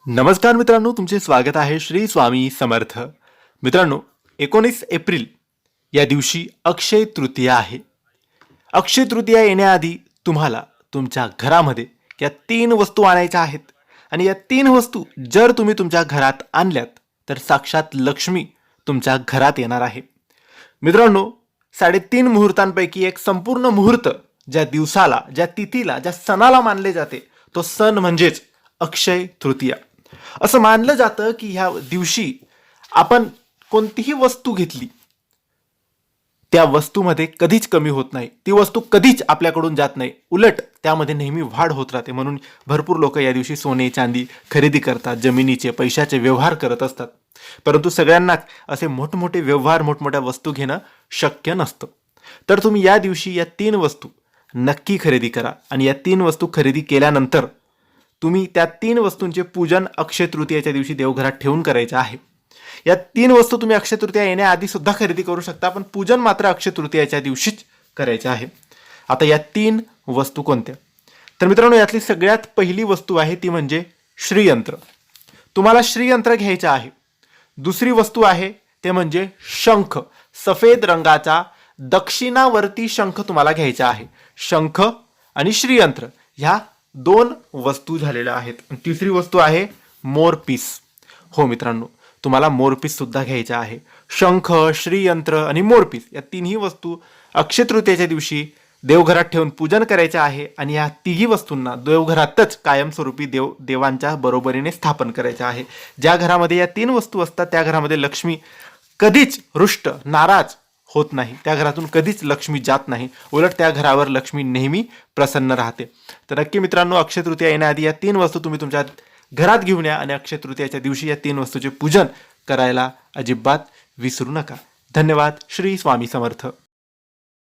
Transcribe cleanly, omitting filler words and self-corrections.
नमस्कार मित्रांनो, तुमचे स्वागत आहे श्री स्वामी समर्थ. मित्रांनो, 19 एप्रिल या दिवशी अक्षय तृतीया आहे. अक्षय तृतीया येण्याआधी तुम्हाला तुमच्या घरामध्ये या 3 वस्तू आणायच्या आहेत आणि या 3 वस्तू जर तुम्ही तुमच्या घरात आणल्यात तर साक्षात लक्ष्मी तुमच्या घरात येणार आहे. मित्रांनो, 3.5 मुहूर्तांपैकी एक संपूर्ण मुहूर्त ज्या दिवसाला, ज्या तिथीला, ज्या सणाला मानले जाते तो सण म्हणजेच अक्षय तृतीया. असं मानलं जातं की ह्या दिवशी आपण कोणतीही वस्तू घेतली त्या वस्तूमध्ये कधीच कमी होत नाही, ती वस्तू कधीच आपल्याकडून जात नाही, उलट त्यामध्ये नेहमी वाढ होत राहते. म्हणून भरपूर लोक या दिवशी सोने चांदी खरेदी करतात, जमिनीचे पैशाचे व्यवहार करत असतात. परंतु सगळ्यांना असे मोठमोठे व्यवहार, मोठमोठ्या वस्तू घेणं शक्य नसतं. तर तुम्ही या दिवशी या 3 वस्तू नक्की खरेदी करा आणि या 3 वस्तू खरेदी केल्यानंतर तुम्ही त्या 3 वस्तूंचे पूजन अक्षय तृतीयेच्या दिवशी देवघरात ठेवून करायचे आहे. या 3 वस्तू तुम्ही अक्षय तृतीया येण्याआधी सुद्धा खरेदी करू शकता, पण पूजन मात्र अक्षय तृतीयेच्या दिवशीच करायचे आहे. आता या 3 वस्तू कोणत्या? तर मित्रांनो, यातली सगळ्यात पहिली वस्तू आहे ती म्हणजे श्रीयंत्र. तुम्हाला श्रीयंत्र घ्यायचं आहे. दुसरी वस्तू आहे ते म्हणजे शंख, सफेद रंगाचा दक्षिणावर्ती शंख तुम्हाला घ्यायचा आहे. शंख आणि श्रीयंत्र ह्या 2 वस्तू झालेल्या आहेत. तिसरी वस्तू आहे मोरपीस. हो मित्रांनो, तुम्हाला मोरपीस सुद्धा घ्यायचा आहे. शंख, श्रीयंत्र आणि मोरपीस या 3ही वस्तू अक्षय तृतीयेच्या दिवशी देवघरात ठेवून पूजन करायचे आहे आणि या 3ही वस्तूंना देवघरातच कायमस्वरूपी देवांच्या बरोबरीने स्थापन करायचे आहे. ज्या घरामध्ये या 3 वस्तू असतात त्या घरामध्ये लक्ष्मी कधीच रुष्ट, नाराज होत नाही. त्या घरातून कधीच लक्ष्मी जात नाही, उलट त्या घरावर लक्ष्मी नेहमी प्रसन्न राहते. तर नक्की मित्रांनो, अक्षय तृतीया येण्याआधी या 3 वस्तू तुम्ही तुमच्या घरात घेऊन या आणि अक्षय तृतीयाच्या दिवशी या 3 वस्तूचे पूजन करायला अजिबात विसरू नका. धन्यवाद. श्री स्वामी समर्थ.